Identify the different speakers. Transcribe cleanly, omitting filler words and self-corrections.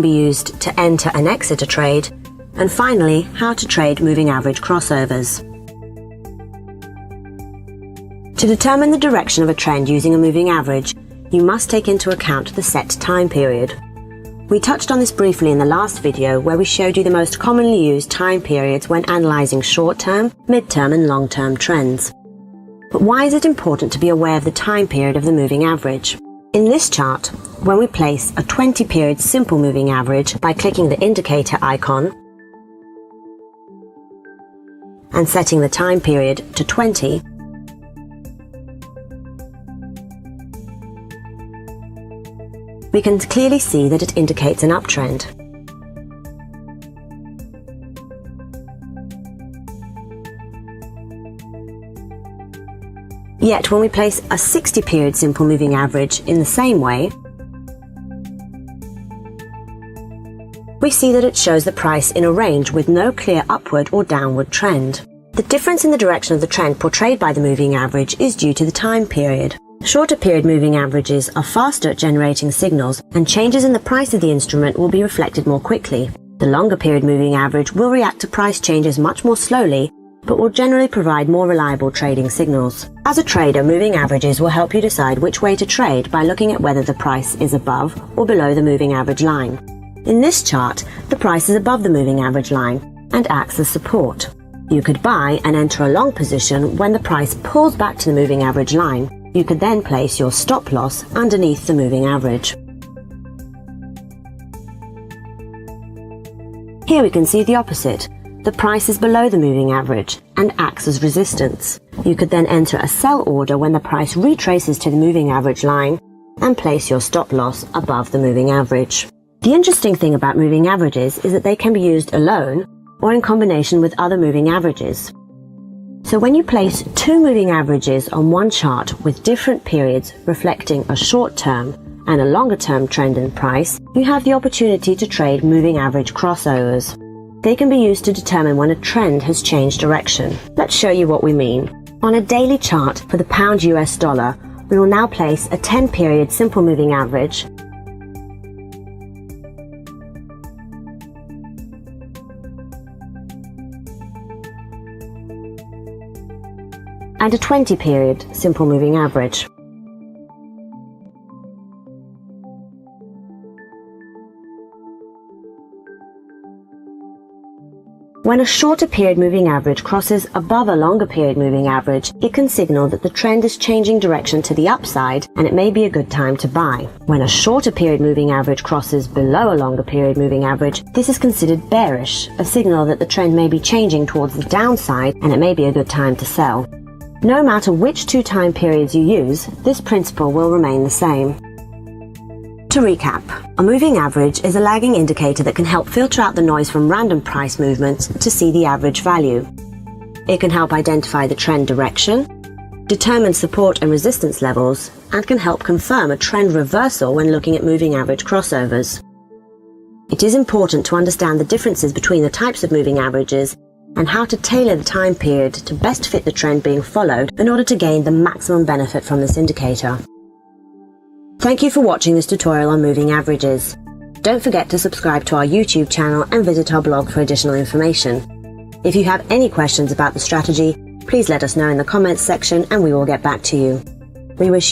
Speaker 1: be used to enter and exit a trade, and finally, how to trade moving average crossovers. To determine the direction of a trend using a moving average, you must take into account the set time period. We touched on this briefly in the last video where we showed you the most commonly used time periods when analysing short-term, mid-term and long-term trends. But why is it important to be aware of the time period of the moving average? In this chart, when we place a 20-period simple moving average by clicking the indicator icon and setting the time period to 20, we can clearly see that it indicates an uptrend. Yet when we place a 60-period simple moving average in the same way, we see that it shows the price in a range with no clear upward or downward trend. The difference in the direction of the trend portrayed by the moving average is due to the time period. Shorter period moving averages are faster at generating signals, and changes in the price of the instrument will be reflected more quickly. The longer period moving average will react to price changes much more slowly, but will generally provide more reliable trading signals. As a trader, moving averages will help you decide which way to trade by looking at whether the price is above or below the moving average line. In this chart, the price is above the moving average line and acts as support. You could buy and enter a long position when the price pulls back to the moving average line. You could then place your stop loss underneath the moving average. Here we can see the opposite. The price is below the moving average and acts as resistance. You could then enter a sell order when the price retraces to the moving average line and place your stop loss above the moving average. The interesting thing about moving averages is that they can be used alone or in combination with other moving averages. So when you place two moving averages on one chart with different periods reflecting a short-term and a longer-term trend in price, you have the opportunity to trade moving average crossovers. They can be used to determine when a trend has changed direction. Let's show you what we mean. On a daily chart for the pound US dollar, we will now place a 10-period simple moving average and a 20-period simple moving average. When a shorter period moving average crosses above a longer period moving average, it can signal that the trend is changing direction to the upside and it may be a good time to buy. When a shorter period moving average crosses below a longer period moving average, this is considered bearish, a signal that the trend may be changing towards the downside and it may be a good time to sell. No matter which two time periods you use, this principle will remain the same. To recap, a moving average is a lagging indicator that can help filter out the noise from random price movements to see the average value. It can help identify the trend direction, determine support and resistance levels, and can help confirm a trend reversal when looking at moving average crossovers. It is important to understand the differences between the types of moving averages and how to tailor the time period to best fit the trend being followed in order to gain the maximum benefit from this indicator. Thank you for watching this tutorial on moving averages. Don't forget to subscribe to our YouTube channel and visit our blog for additional information. If you have any questions about the strategy, please let us know in the comments section and we will get back to you. We wish you